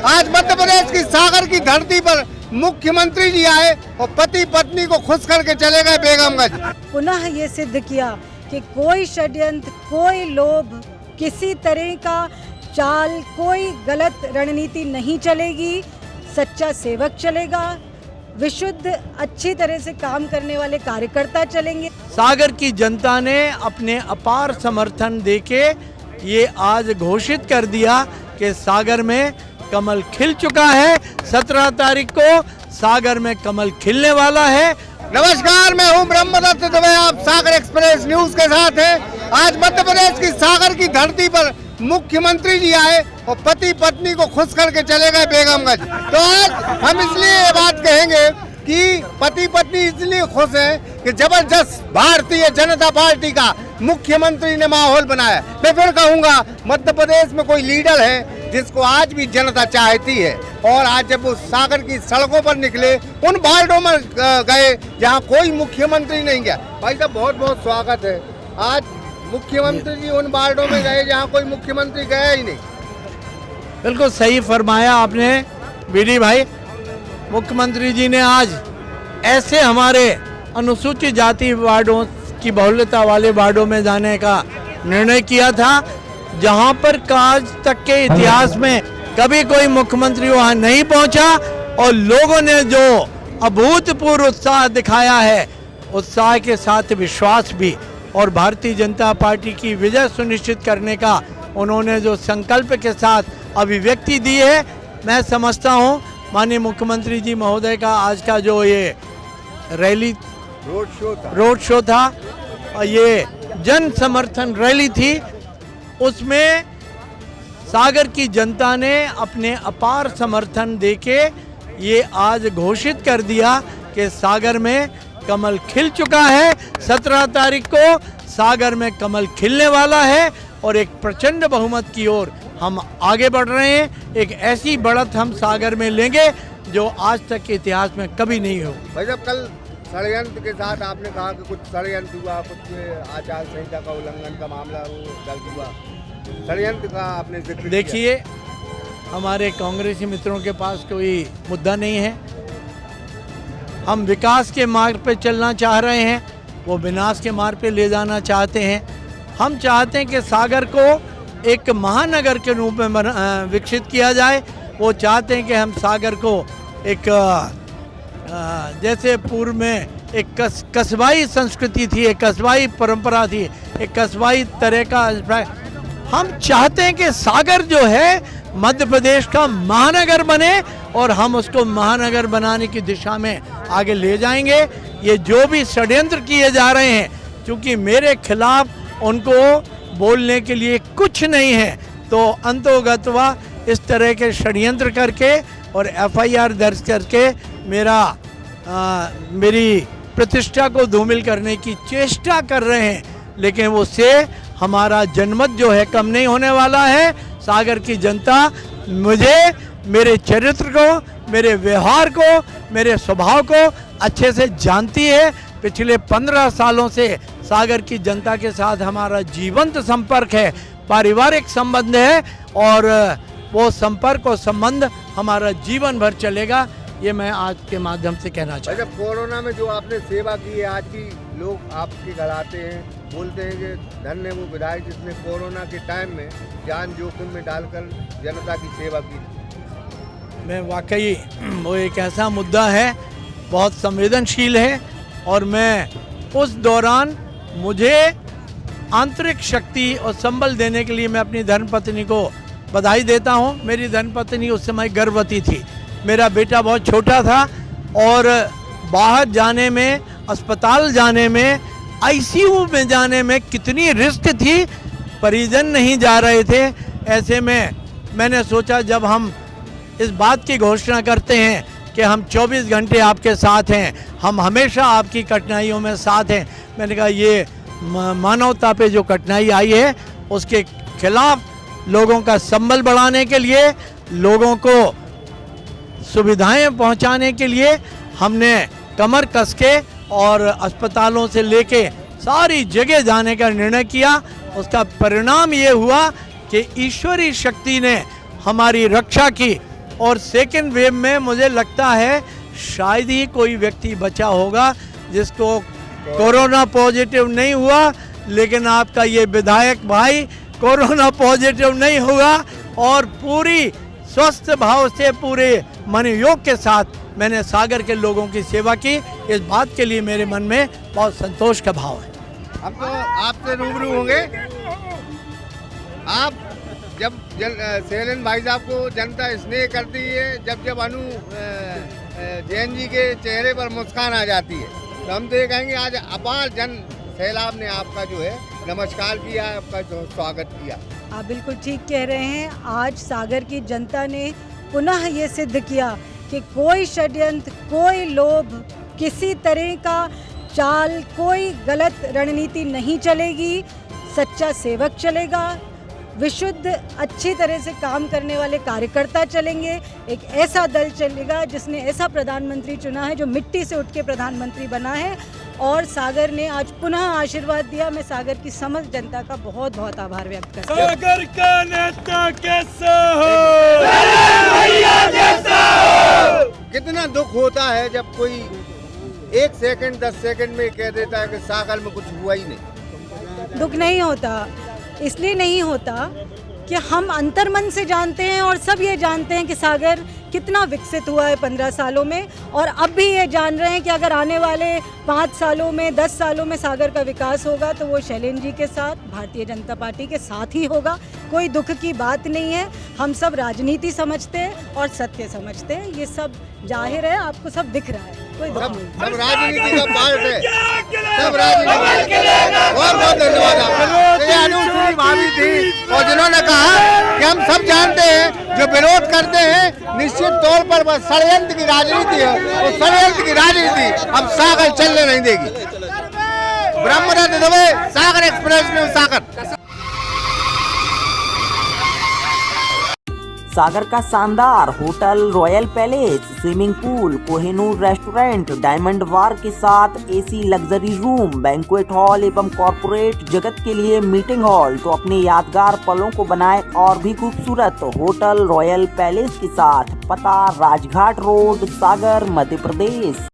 आज मध्य प्रदेश की सागर की धरती पर मुख्यमंत्री जी आए और पति पत्नी को खुश करके चले गए बेगमगंज। पुनः ये सिद्ध किया कि कोई षड्यंत्र, कोई लोभ, किसी तरह का चाल, कोई गलत रणनीति नहीं चलेगी। सच्चा सेवक चलेगा, विशुद्ध अच्छी तरह से काम करने वाले कार्यकर्ता चलेंगे। सागर की जनता ने अपने अपार समर्थन देके ये आज घोषित कर दिया कि सागर में कमल खिल चुका है। 17 तारीख को सागर में कमल खिलने वाला है। नमस्कार, मैं हूं ब्रह्मदत्त दुबे, आप सागर एक्सप्रेस न्यूज के साथ हैं। आज मध्य प्रदेश की सागर की धरती पर मुख्यमंत्री जी आए और पति पत्नी को खुश करके चले गए बेगमगंज। तो आज हम इसलिए ये बात कहेंगे कि पति पत्नी इसलिए खुश हैं कि जबरदस्त भारतीय जनता पार्टी का मुख्यमंत्री ने माहौल बनाया। मैं फिर कहूंगा, मध्य प्रदेश में कोई लीडर है जिसको आज भी जनता चाहती है। और आज जब वो सागर की सड़कों पर निकले, उन वार्डों में गए जहां कोई मुख्यमंत्री नहीं गया। भाई साहब, बहुत बहुत स्वागत है। आज मुख्यमंत्री जी उन वार्डों में गए जहां कोई मुख्यमंत्री गया ही नहीं। बिल्कुल सही फरमाया आपने बीडी भाई। मुख्यमंत्री जी ने आज ऐसे हमारे अनुसूचित जाति वार्डों की बहुल्यता वाले वार्डों में जाने का निर्णय किया था, जहां पर आज तक के इतिहास में कभी कोई मुख्यमंत्री वहां नहीं पहुंचा। और लोगों ने जो अभूतपूर्व उत्साह दिखाया है, उत्साह के साथ विश्वास भी, और भारतीय जनता पार्टी की विजय सुनिश्चित करने का उन्होंने जो संकल्प के साथ अभिव्यक्ति दी है, मैं समझता हूं माननीय मुख्यमंत्री जी महोदय का आज का जो ये रैली रोड शो था और ये जन समर्थन रैली थी, उसमें सागर की जनता ने अपने अपार समर्थन देके ये आज घोषित कर दिया कि सागर में कमल खिल चुका है। 17 तारीख को सागर में कमल खिलने वाला है और एक प्रचंड बहुमत की ओर हम आगे बढ़ रहे हैं। एक ऐसी बढ़त हम सागर में लेंगे जो आज तक के इतिहास में कभी नहीं हो। भाई साहब, कल षड्यंत्र के साथ आपने कहा कि कुछ षड्यंत्र हुआ, कुछ आचार संहिता का उल्लंघन का मामला दर्ज हुआ। षड्यंत्र का आपने जिक्र किया। देखिए, हमारे कांग्रेसी मित्रों के पास कोई मुद्दा नहीं है। हम विकास के मार्ग पे चलना चाह रहे हैं, वो विनाश के मार्ग पे ले जाना चाहते हैं। हम चाहते हैं कि सागर को एक महानगर के रूप में विकसित किया जाए। वो चाहते हैं कि हम सागर को एक जैसे पूर्व में एक कस्बाई संस्कृति थी, एक कस्बाई परंपरा थी, एक कस्बाई तरह का, हम चाहते हैं कि सागर जो है मध्य प्रदेश का महानगर बने और हम उसको महानगर बनाने की दिशा में आगे ले जाएंगे। ये जो भी षड्यंत्र किए जा रहे हैं, क्योंकि मेरे खिलाफ उनको बोलने के लिए कुछ नहीं है, तो अंतोगत्वा इस तरह के षड्यंत्र करके और FIR दर्ज करके मेरी प्रतिष्ठा को धूमिल करने की चेष्टा कर रहे हैं। लेकिन उससे हमारा जनमत जो है कम नहीं होने वाला है। सागर की जनता मुझे, मेरे चरित्र को, मेरे व्यवहार को, मेरे स्वभाव को अच्छे से जानती है। पिछले 15 सालों से सागर की जनता के साथ हमारा जीवंत संपर्क है, पारिवारिक संबंध है और वो संपर्क और संबंध हमारा जीवन भर चलेगा। ये मैं आज के माध्यम से कहना चाहता हूँ। कोरोना में जो आपने सेवा की है, आज की लोग आपकी गलाते हैं, बोलते हैं कि धन्य वो विधायक जिसने कोरोना के टाइम में जान जोखिम में डालकर जनता की सेवा की। मैं वाकई, वो एक ऐसा मुद्दा है, बहुत संवेदनशील है, और मैं उस दौरान मुझे आंतरिक शक्ति और संबल देने के लिए मैं अपनी धर्मपत्नी को बधाई देता हूँ। मेरी धर्मपत्नी उस समय गर्भवती थी, मेरा बेटा बहुत छोटा था और बाहर जाने में, अस्पताल जाने में, ICU में जाने में कितनी रिस्क थी, परिजन नहीं जा रहे थे। ऐसे में मैंने सोचा, जब हम इस बात की घोषणा करते हैं कि हम 24 घंटे आपके साथ हैं, हम हमेशा आपकी कठिनाइयों में साथ हैं, मैंने कहा ये मानवता पे जो कठिनाई आई है उसके खिलाफ लोगों का संबल बढ़ाने के लिए, लोगों को सुविधाएं पहुंचाने के लिए हमने कमर कस के और अस्पतालों से लेके सारी जगह जाने का निर्णय किया। उसका परिणाम ये हुआ कि ईश्वरीय शक्ति ने हमारी रक्षा की और सेकेंड वेव में मुझे लगता है शायद ही कोई व्यक्ति बचा होगा जिसको कोरोना पॉजिटिव नहीं हुआ, लेकिन आपका ये विधायक भाई कोरोना पॉजिटिव नहीं हुआ और पूरी स्वस्थ भाव से पूरे मनोयोग के साथ मैंने सागर के लोगों की सेवा की। इस बात के लिए मेरे मन में बहुत संतोष का भाव है। हम तो आपसे रूबरू होंगे। आप जब शैलेंद्र भाई साहब को जनता स्नेह करती है, जब अनु जैन जी के चेहरे पर मुस्कान आ जाती है, तो हम तो ये कहेंगे आज अपार जन सैलाब ने आपका जो है नमस्कार किया, आपका जो स्वागत किया। आप बिल्कुल ठीक कह रहे हैं। आज सागर की जनता ने पुनः ये सिद्ध किया कि कोई षड्यंत्र, कोई लोभ, किसी तरह का चाल, कोई गलत रणनीति नहीं चलेगी। सच्चा सेवक चलेगा, विशुद्ध अच्छी तरह से काम करने वाले कार्यकर्ता चलेंगे, एक ऐसा दल चलेगा जिसने ऐसा प्रधानमंत्री चुना है जो मिट्टी से उठ के प्रधानमंत्री बना है। और सागर ने आज पुनः आशीर्वाद दिया। मैं सागर की समस्त जनता का बहुत बहुत आभार व्यक्त करती हूँ। सागर का नेता कैसा हो? कितना दुख होता है जब कोई 1 सेकंड 10 सेकंड में कह देता है कि सागर में कुछ हुआ ही नहीं। दुख नहीं होता, इसलिए नहीं होता कि हम अंतर्मन से जानते हैं और सब ये जानते हैं कि सागर कितना विकसित हुआ है 15 सालों में, और अब भी ये जान रहे हैं कि अगर आने वाले 5 सालों में 10 सालों में सागर का विकास होगा तो वो शैलेंद्र जी के साथ, भारतीय जनता पार्टी के साथ ही होगा। कोई दुख की बात नहीं है। हम सब राजनीति समझते हैं और सत्य समझते हैं, ये सब जाहिर है, आपको सब दिख रहा है। कोई दुख नहीं। सब राजनीति का पार्ट है, सब राजनीति। बहुत बहुत धन्यवाद आपका। अनुश्री भाभी थी और जिन्होंने कहा कि हम सब जानते हैं जो विरोध करते हैं निश्चित तौर पर बस षड्यंत्र की राजनीति है, और षड्यंत्र की राजनीति अब सागर चलने नहीं देगी। Brahmadatt Dubey, Sagar express news, Sagar. सागर का शानदार hotel royal palace, swimming pool, Kohinoor restaurant, diamond bar के साथ AC luxury room, banquet hall एवं कॉर्पोरेट जगत के लिए मीटिंग हॉल, तो अपने यादगार पलों को बनाए और भी खूबसूरत। होटल रॉयल पैलेस के साथ, पता राजघाट रोड, सागर, मध्य प्रदेश।